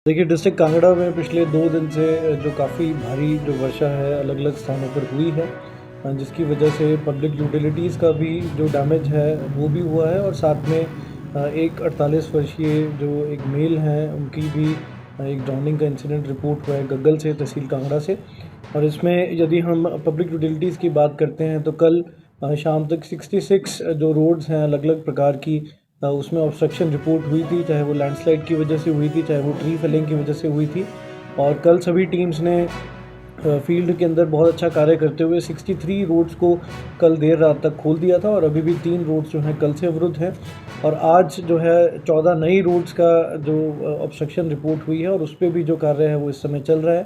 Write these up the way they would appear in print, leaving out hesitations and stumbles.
देखिए, डिस्ट्रिक्ट कांगड़ा में पिछले 2 दिन से जो काफ़ी भारी जो वर्षा है अलग-अलग स्थानों पर हुई है, जिसकी वजह से पब्लिक यूटिलिटीज़ का भी जो डैमेज है वो भी हुआ है और साथ में एक 48 वर्षीय जो एक मेल हैं उनकी भी एक ड्राउनिंग का इंसिडेंट रिपोर्ट हुआ है गग्गल से, तहसील कांगड़ा से। और इसमें यदि हम पब्लिक यूटिलिटीज़ की बात करते हैं तो कल शाम तक 66 जो रोड्स हैं अलग-अलग प्रकार की, उसमें ऑब्स्ट्रक्शन रिपोर्ट हुई थी, चाहे वो लैंडस्लाइड की वजह से हुई थी, चाहे वो ट्री फेलिंग की वजह से हुई थी। और कल सभी टीम्स ने फील्ड के अंदर बहुत अच्छा कार्य करते हुए 63 रोड्स को कल देर रात तक खोल दिया था और अभी भी 3 रोड्स जो हैं कल से अवरुद्ध हैं। और आज जो है 14 नई रोड्स का जो ऑब्स्ट्रक्शन रिपोर्ट हुई है और उस पे भी जो कार्य है वो इस समय चल रहा है।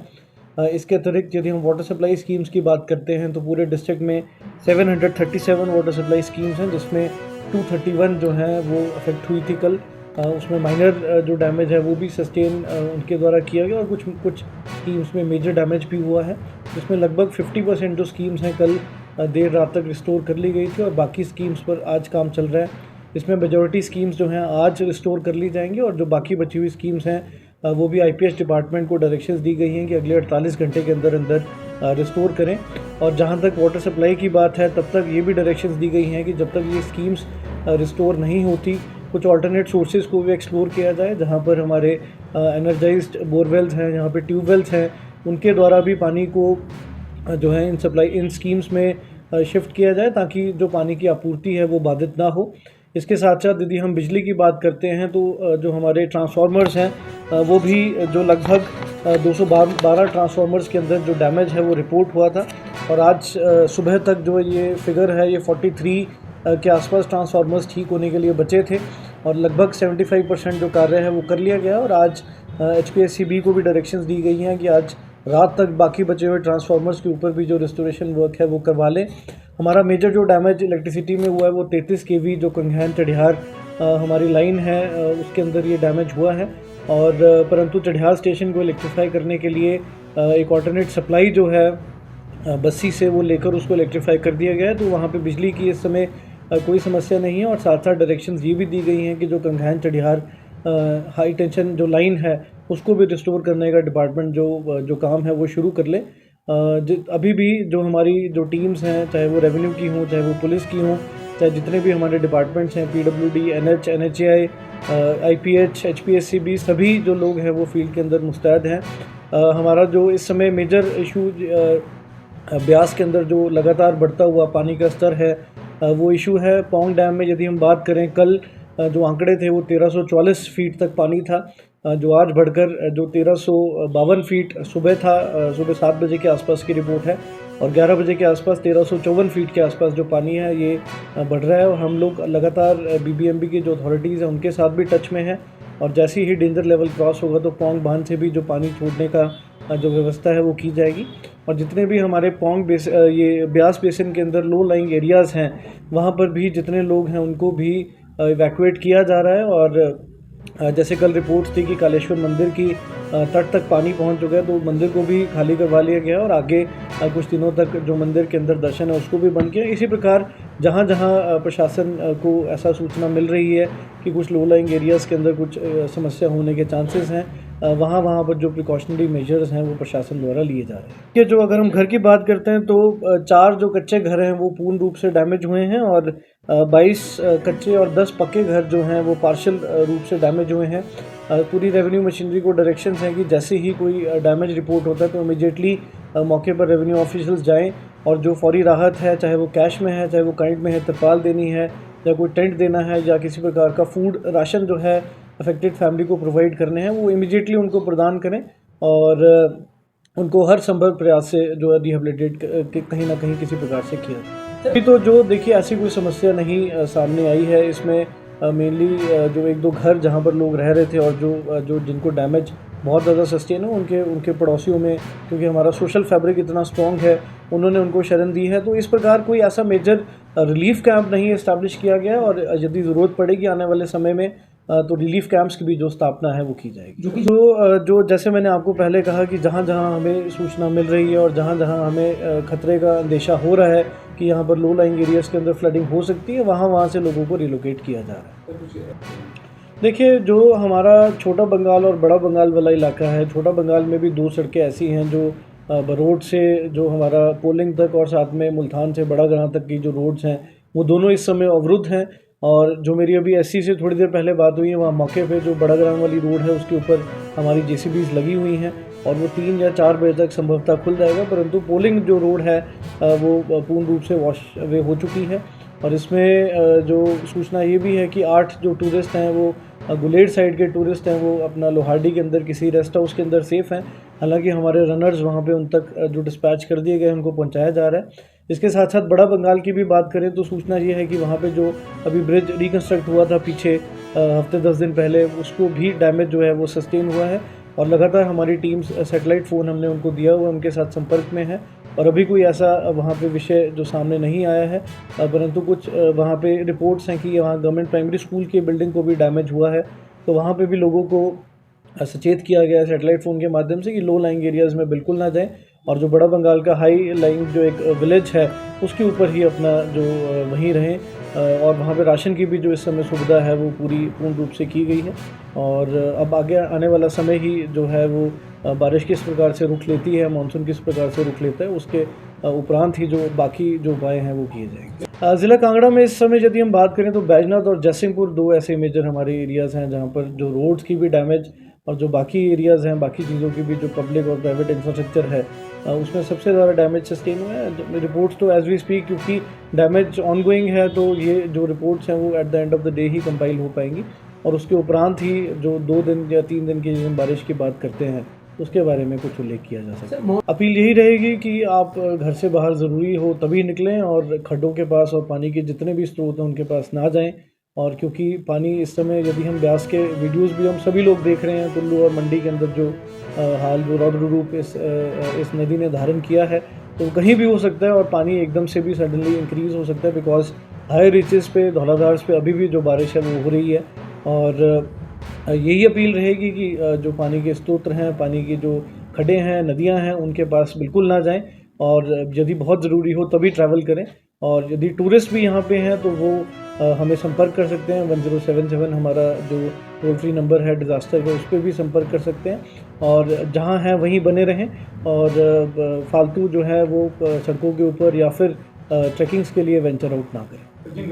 इसके अतिरिक्त यदि हम वाटर सप्लाई स्कीम्स की बात करते हैं तो पूरे डिस्ट्रिक्ट में 737 वाटर सप्लाई स्कीम्स हैं, जिसमें 231 जो हैं वो अफेक्ट हुई थी कल। उसमें माइनर जो डैमेज है वो भी सस्टेन उनके द्वारा किया गया और कुछ स्कीम्स में मेजर डैमेज भी हुआ है, जिसमें लगभग 50% जो स्कीम्स हैं कल देर रात तक रिस्टोर कर ली गई थी और बाकी स्कीम्स पर आज काम चल रहा है। इसमें मेजॉरिटी स्कीम्स जो हैं आज रिस्टोर कर ली जाएंगी और जो बाकी बची हुई स्कीम्स हैं वो भी आईपीएच डिपार्टमेंट को डायरेक्शंस दी गई हैं कि अगले 48 घंटे के अंदर अंदर रिस्टोर करें। और जहां तक वाटर सप्लाई की बात है तब तक ये भी डायरेक्शंस दी गई हैं कि जब तक ये स्कीम्स रिस्टोर नहीं होती कुछ अल्टरनेट सोर्सेज को भी एक्सप्लोर किया जाए, जहां पर हमारे एनर्जाइज्ड बोरवेल्स हैं, जहां पे ट्यूबवेल्स हैं, उनके द्वारा भी पानी को जो है इन स्कीम्स में शिफ्ट किया जाए ताकि जो पानी की आपूर्ति है वो बाधित ना हो। इसके साथ साथ यदि हम बिजली की बात करते हैं तो जो हमारे ट्रांसफार्मर्स हैं वो भी जो लगभग 212 ट्रांसफार्मर्स के अंदर जो डैमेज है वो रिपोर्ट हुआ था और आज सुबह तक जो ये फिगर है ये 43 के आसपास ट्रांसफार्मर्स ठीक होने के लिए बचे थे और लगभग 75% जो कार्य है वो कर लिया गया। और आज HPSCB को भी डायरेक्शंस दी गई हैं कि आज रात तक बाकी बचे हुए ट्रांसफार्मर्स के ऊपर भी जो रिस्टोरेशन वर्क है वो करवा लें। हमारा मेजर जो डैमेज इलेक्ट्रिसिटी में हुआ है वो 33 kV जो कंघैन चढ़ियार हमारी लाइन है उसके अंदर ये डैमेज हुआ है। और परंतु चढ़ियार स्टेशन को इलेक्ट्रीफाई करने के लिए एक ऑल्टरनेट सप्लाई जो है बस्सी से वो लेकर उसको इलेक्ट्रीफाई कर दिया गया है, तो वहाँ पे बिजली की इस समय कोई समस्या नहीं है। और साथ साथ डायरेक्शंस ये भी दी गई हैं कि जो कंघैन चढ़ियार हाई टेंशन जो लाइन है उसको भी रिस्टोर करने का डिपार्टमेंट जो काम है वो शुरू कर ले। अभी भी जो हमारी जो टीम्स हैं, चाहे वो रेवेन्यू की हों, चाहे वो पुलिस की हों, चाहे जितने भी हमारे डिपार्टमेंट्स हैं, PWD, NH, NHAI, IPH, HPSCB, सभी जो लोग हैं वो फील्ड के अंदर मुस्तैद हैं। हमारा जो इस समय मेजर इशू ब्यास के अंदर जो लगातार बढ़ता हुआ पानी का स्तर है वो इशू है। पौंग डैम में यदि हम बात करें कल जो आंकड़े थे वो 1344 फीट तक पानी था, जो आज बढ़कर जो 1352 फीट सुबह था, सुबह 7 बजे के आसपास की रिपोर्ट है और 11 बजे के आसपास 1354 फीट के आसपास जो पानी है ये बढ़ रहा है। और हम लोग लगातार BBMB की जो अथॉरिटीज़ हैं उनके साथ भी टच में हैं और जैसे ही डेंजर लेवल क्रॉस होगा तो पौंग बांध से भी जो पानी छोड़ने का जो व्यवस्था है वो की जाएगी। और जितने भी हमारे ये ब्यास बेसिन के अंदर लो लाइंग एरियाज़ हैं वहाँ पर भी जितने लोग हैं उनको भी इवैक्यूएट किया जा रहा है। और जैसे कल रिपोर्ट्स थी कि कालेश्वर मंदिर की तट तक पानी पहुंच चुका है, तो मंदिर को भी खाली करवा लिया गया और आगे कुछ दिनों तक जो मंदिर के अंदर दर्शन है उसको भी बंद किया। इसी प्रकार जहां जहां प्रशासन को ऐसा सूचना मिल रही है कि कुछ लो लाइंग एरियाज़ के अंदर कुछ समस्या होने के चांसेस हैं, वहाँ पर जो प्रिकॉशनरी मेजर्स हैं वो प्रशासन द्वारा लिए जा रहे हैं। कि जो अगर हम घर की बात करते हैं तो 4 जो कच्चे घर हैं वो पूर्ण रूप से डैमेज हुए हैं और 22 कच्चे और 10 पक्के घर जो हैं वो पार्शियल रूप से डैमेज हुए हैं। पूरी रेवेन्यू मशीनरी को डायरेक्शंस हैं कि जैसे ही कोई डैमेज रिपोर्ट होता है तो इमीडिएटली मौके पर रेवेन्यू ऑफिशियल्स जाएं और जो फौरी राहत है, चाहे वो कैश में है, चाहे वो काइंड में है, तिरपाल देनी है या कोई टेंट देना है या किसी प्रकार का फूड राशन जो है अफेक्टेड फैमिली को प्रोवाइड करने हैं, वो इमीडिएटली उनको प्रदान करें और उनको हर संभव प्रयास से जो है रिहेबिलिटेट कहीं ना कहीं किसी प्रकार से किया जाए। अभी तो जो देखिए ऐसी कोई समस्या नहीं सामने आई है। इसमें मेनली जो 1-2 घर जहाँ पर लोग रह रहे थे और जो जिनको डैमेज बहुत ज़्यादा सस्टेन हो उनके पड़ोसियों में, क्योंकि हमारा सोशल फैब्रिक इतना स्ट्रॉन्ग है, उन्होंने उनको शरण दी है। तो इस प्रकार कोई ऐसा मेजर रिलीफ कैंप नहीं इस्टेब्लिश किया गया और यदि ज़रूरत पड़ेगी आने वाले समय में तो रिलीफ कैंप्स की भी जो स्थापना है वो की जाएगी। जो जैसे मैंने आपको पहले कहा कि जहाँ जहाँ हमें सूचना मिल रही है और जहाँ जहाँ हमें खतरे का अंदेशा हो रहा है कि यहाँ पर लो लाइंग एरियाज़ के अंदर फ्लडिंग हो सकती है, वहाँ से लोगों को रिलोकेट किया जा रहा है। देखिए, जो हमारा छोटा बंगाल और बड़ा बंगाल वाला इलाका है, छोटा बंगाल में भी 2 सड़कें ऐसी हैं जो बरोड से जो हमारा पोलिंग तक और साथ में मुल्तान से बड़ा गाँव तक की जो रोड्स हैं, वो दोनों इस समय अवरुद्ध हैं। और जो मेरी अभी एससी से थोड़ी देर पहले बात हुई है, वहाँ मौके पे जो बड़ा ग्राम वाली रोड है उसके ऊपर हमारी जेसीबीज़ लगी हुई हैं और वो 3 या 4 बजे तक संभवतः खुल जाएगा। परंतु पोलिंग जो रोड है वो पूर्ण रूप से वॉश अवे हो चुकी है। और इसमें जो सूचना ये भी है कि 8 जो टूरिस्ट हैं वो गुलेर साइड के टूरिस्ट हैं, वो अपना लोहारडी के अंदर किसी रेस्ट हाउस के अंदर सेफ़ हैं। हालांकि हमारे रनर्स वहाँ पे उन तक जो डिस्पैच कर दिए गए उनको पहुँचाया जा रहा है। इसके साथ साथ बड़ा बंगाल की भी बात करें तो सूचना ये है कि वहाँ पे जो अभी ब्रिज रिकन्स्ट्रक्ट हुआ था पीछे हफ्ते 10 दिन पहले, उसको भी डैमेज जो है वो सस्टेन हुआ है। और लगातार हमारी टीम सैटेलाइट फ़ोन हमने उनको दिया हुआ, उनके साथ संपर्क में है और अभी कोई ऐसा वहाँ पे विषय जो सामने नहीं आया है। परंतु कुछ वहाँ पे रिपोर्ट्स हैं कि वहाँ गवर्नमेंट प्राइमरी स्कूल की बिल्डिंग को भी डैमेज हुआ है, तो वहाँ पे भी लोगों को सचेत किया गया है सैटेलाइट फ़ोन के माध्यम से कि लो लाइंग एरियाज़ में बिल्कुल ना जाएं और जो बड़ा बंगाल का हाई लाइंग जो एक विलेज है उसके ऊपर ही अपना जो वहीं रहें। और वहाँ पे राशन की भी जो इस समय सुविधा है वो पूर्ण रूप से की गई है। और अब आगे आने वाला समय ही जो है वो बारिश किस प्रकार से रुख लेती है, मानसून किस प्रकार से रुख लेता है, उसके उपरांत ही जो बाकी जो उपाय हैं वो किए जाएंगे। ज़िला कांगड़ा में इस समय यदि हम बात करें तो बैजनाथ और जयसिंहपुर 2 ऐसे मेजर हमारे एरियाज़ हैं जहाँ पर जो रोड्स की भी डैमेज और जो बाकी एरियाज़ हैं, बाकी चीज़ों की भी जो पब्लिक और प्राइवेट इंफ्रास्ट्रक्चर है उसमें सबसे ज़्यादा डैमेज सस्टेन हुआ है। रिपोर्ट्स तो एज वी स्पीक, क्योंकि डैमेज ऑनगोइंग है, तो ये जो रिपोर्ट्स हैं वो at the end of the day he compile हो पाएंगी और उसके उपरांत ही जो 2 दिन या 3 दिन की हम बारिश की बात करते हैं उसके बारे में कुछ उल्लेख किया जा सकता है। अपील यही रहेगी कि आप घर से बाहर ज़रूरी हो तभी निकलें और खड्डों के पास और पानी के जितने भी स्रोत हैं उनके पास ना जाएं। और क्योंकि पानी इस समय यदि हम ब्यास के वीडियोस भी हम सभी लोग देख रहे हैं, कुल्लू और मंडी के अंदर जो हाल जो रौद्र रूप इस नदी ने धारण किया है, तो कहीं भी हो सकता है और पानी एकदम से भी सडनली इंक्रीज़ हो सकता है, बिकॉज हाई रीचेस पे, धौलाधार्स पे अभी भी जो बारिश है वो हो रही है। और यही अपील रहेगी कि जो पानी के स्रोत हैं, पानी की जो खड्डे हैं, नदियां हैं, उनके पास बिल्कुल ना जाएं और यदि बहुत ज़रूरी हो तभी ट्रैवल करें। और यदि टूरिस्ट भी यहाँ पे हैं तो वो हमें संपर्क कर सकते हैं। 1077 हमारा जो टोल फ्री नंबर है डिज़ास्टर का, उस पर भी संपर्क कर सकते हैं और जहाँ हैं वहीं बने रहें और फालतू जो है वो सड़कों के ऊपर या फिर ट्रैकिंग्स के लिए वेंचर आउट ना करें।